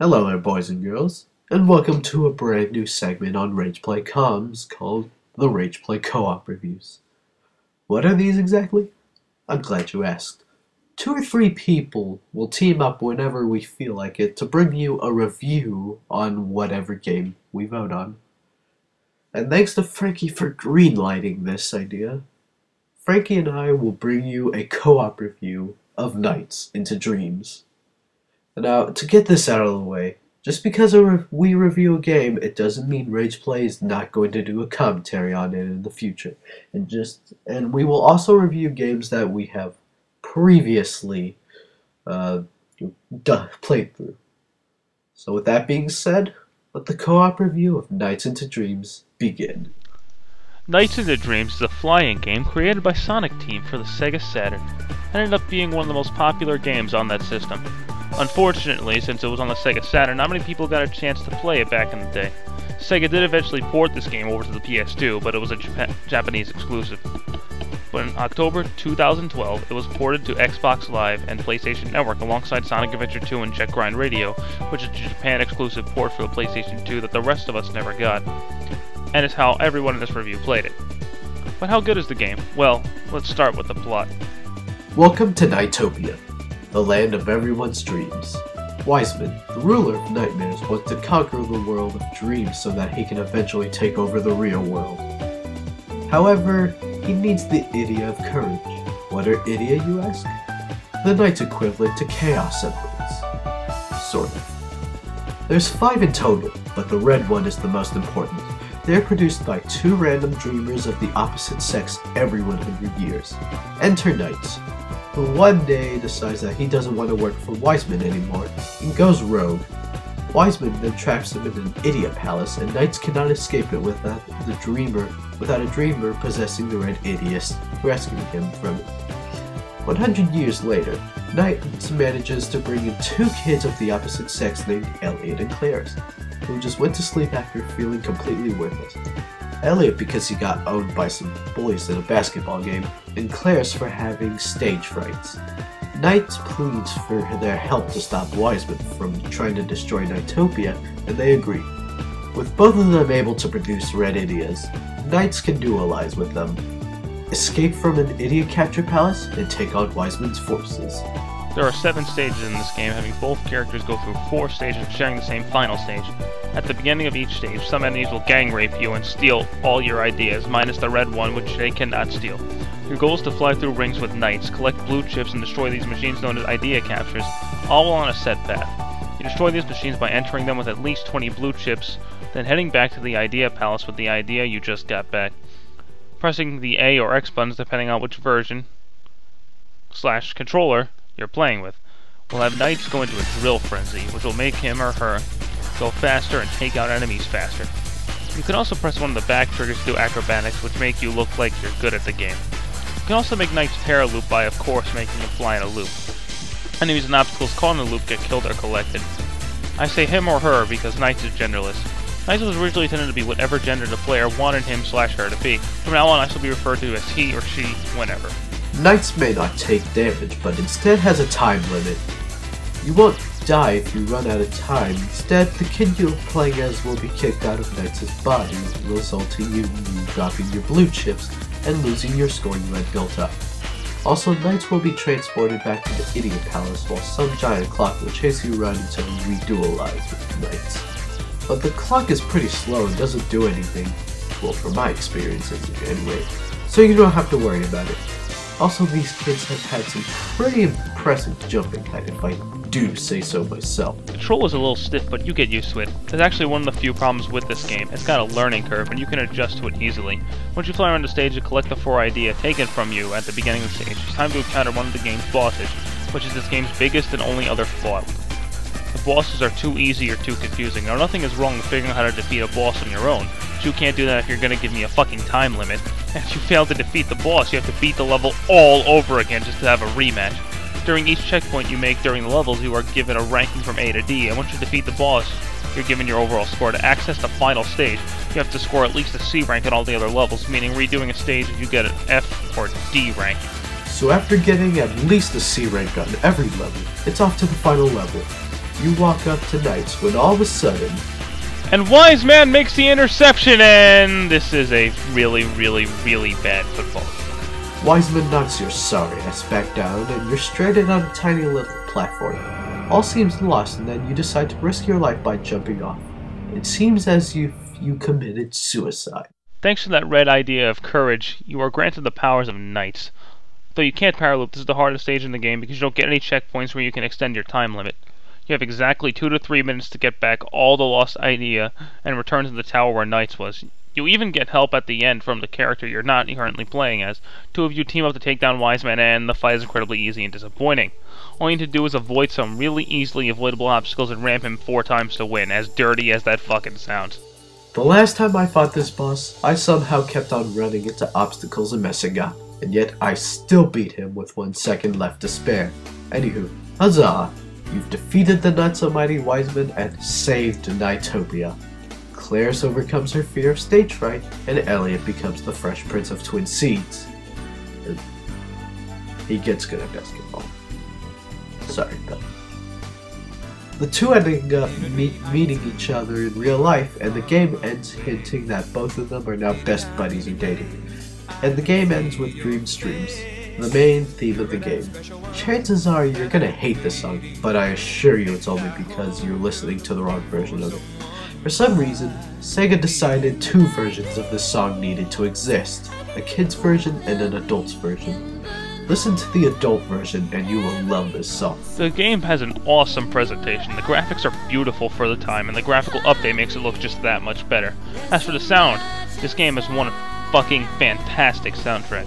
Hello there, boys and girls, and welcome to a brand new segment on RagePlay Comms called the RagePlay Co-op Reviews. What are these exactly? I'm glad you asked. 2 or 3 people will team up whenever we feel like it to bring you a review on whatever game we vote on. And thanks to Frankie for greenlighting this idea, Frankie and I will bring you a co-op review of Nights into Dreams. Now, to get this out of the way, just because we review a game, it doesn't mean RagePlay is not going to do a commentary on it in the future. And we will also review games that we have previously played through. So with that being said, let the co-op review of Nights into Dreams begin. Nights into Dreams is a flying game created by Sonic Team for the Sega Saturn, and ended up being one of the most popular games on that system. Unfortunately, since it was on the Sega Saturn, not many people got a chance to play it back in the day. Sega did eventually port this game over to the PS2, but it was a Japanese exclusive. But in October 2012, it was ported to Xbox Live and PlayStation Network alongside Sonic Adventure 2 and Jet Grind Radio, which is a Japan exclusive port for the PlayStation 2 that the rest of us never got. And it's how everyone in this review played it. But how good is the game? Well, let's start with the plot. Welcome to NiGHTS, the land of everyone's dreams. Wiseman, the ruler of nightmares, wants to conquer the world of dreams so that he can eventually take over the real world. However, he needs the Idia of courage. What are Idia, you ask? The Knight's equivalent to Chaos Emeralds. Sort of. There's 5 in total, but the red one is the most important. They're produced by 2 random dreamers of the opposite sex every 100 years. Enter Knights, who one day decides that he doesn't want to work for Wiseman anymore and goes rogue. Wiseman then traps him in an Idia palace, and Knights cannot escape it without a dreamer possessing the red Idias rescuing him from it. 100 years later, Knights manages to bring in 2 kids of the opposite sex named Elliot and Clarence, who just went to sleep after feeling completely worthless. Elliot because he got owned by some bullies in a basketball game, and Clarence for having stage frights. Knights pleads for their help to stop Wiseman from trying to destroy Nightopia, and they agree. With both of them able to produce red Idias, Knights can dualize with them, escape from an Idia capture palace, and take on Wiseman's forces. There are 7 stages in this game, having both characters go through 4 stages sharing the same final stage. At the beginning of each stage, some enemies will gang rape you and steal all your ideas, minus the red one, which they cannot steal. Your goal is to fly through rings with Knights, collect blue chips, and destroy these machines known as idea captures, all on a set path. You destroy these machines by entering them with at least 20 blue chips, then heading back to the idea palace with the idea you just got back. Pressing the A or X buttons depending on which version / controller you're playing with will have Knights go into a drill frenzy, which will make him or her go faster and take out enemies faster. You can also press one of the back triggers to do acrobatics, which make you look like you're good at the game. You can also make Knights paraloop by, of course, making him fly in a loop. Enemies and obstacles caught in the loop get killed or collected. I say him or her because Knights is genderless. Knights was originally intended to be whatever gender the player wanted him / her to be. From now on, Knights will be referred to as he or she whenever. Knights may not take damage, but instead has a time limit. You won't die if you run out of time. Instead, the kid you're playing as will be kicked out of Knights' body, resulting in you dropping your blue chips and losing your score you had built up. Also, Knights will be transported back to the Idia Palace, while some giant clock will chase you around until you redualize with Knights. But the clock is pretty slow and doesn't do anything, well, from my experiences anyway, so you don't have to worry about it. Also, these kids have had some pretty impressive jumping height, if I do say so myself. The control is a little stiff, but you get used to it. It's actually one of the few problems with this game. It's got a learning curve, and you can adjust to it easily. Once you fly around the stage to collect the 4 idea taken from you at the beginning of the stage, it's time to encounter one of the game's bosses, which is this game's biggest and only other flaw. The bosses are too easy or too confusing. Now, nothing is wrong with figuring out how to defeat a boss on your own, but you can't do that if you're going to give me a fucking time limit. And if you fail to defeat the boss, you have to beat the level all over again just to have a rematch. During each checkpoint you make during the levels, you are given a ranking from A to D, and once you defeat the boss, you're given your overall score. To access the final stage, you have to score at least a C rank at all the other levels, meaning redoing a stage you get an F or D rank. So after getting at least a C rank on every level, it's off to the final level. You walk up to Knights when all of a sudden... And Wise Man makes the interception, and this is a really, really, really bad football. Wiseman knocks your sorry ass back down, and you're stranded on a tiny little platform. All seems lost, and then you decide to risk your life by jumping off. It seems as if you committed suicide. Thanks to that red idea of courage, you are granted the powers of Knights. Though you can't power loop, this is the hardest stage in the game because you don't get any checkpoints where you can extend your time limit. You have exactly 2 to 3 minutes to get back all the lost idea and return to the tower where Knights was. You even get help at the end from the character you're not currently playing as. 2 of you team up to take down Wiseman, and the fight is incredibly easy and disappointing. All you need to do is avoid some really easily avoidable obstacles and ramp him 4 times to win, as dirty as that fucking sounds. The last time I fought this boss, I somehow kept on running into obstacles and messing up, and yet I still beat him with 1 second left to spare. Anywho, huzzah! You've defeated the not-so-mighty Wiseman and saved NiGHTopia. Claire's overcomes her fear of stage fright, and Elliot becomes the Fresh Prince of Twin Seeds. He gets good at basketball. Sorry, Bill. The two ending up meeting each other in real life, and the game ends hinting that both of them are now best buddies and dating. And the game ends with Dream Streams, the main theme of the game. Chances are you're gonna hate this song, but I assure you it's only because you're listening to the wrong version of it. For some reason, Sega decided 2 versions of this song needed to exist, a kid's version and an adult's version. Listen to the adult version and you will love this song. The game has an awesome presentation, the graphics are beautiful for the time, and the graphical update makes it look just that much better. As for the sound, this game has one fucking fantastic soundtrack.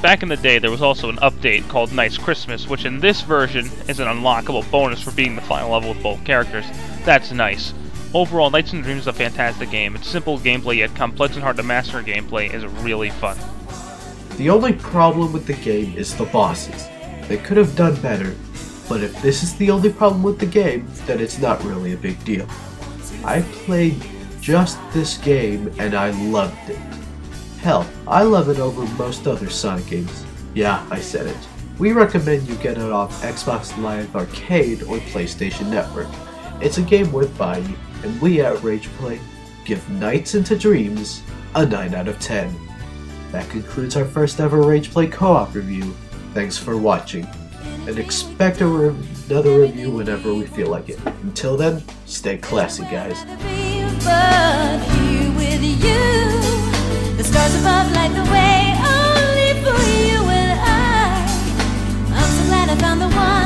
Back in the day there was also an update called Nice Christmas, which in this version is an unlockable bonus for beating the final level with both characters. That's nice. Overall, Nights and Dreams is a fantastic game. Its simple gameplay yet complex and hard to master gameplay is really fun. The only problem with the game is the bosses. They could have done better, but if this is the only problem with the game, then it's not really a big deal. I played just this game and I loved it. Hell, I love it over most other Sonic games. Yeah, I said it. We recommend you get it off Xbox Live Arcade or PlayStation Network. It's a game worth buying, and we at RagePlay give Nights into Dreams a 9 out of 10. That concludes our first ever RagePlay co-op review. Thanks for watching, and expect another review whenever we feel like it. Until then, stay classy, guys. The stars above light the way only for you and I'm so glad I found the one.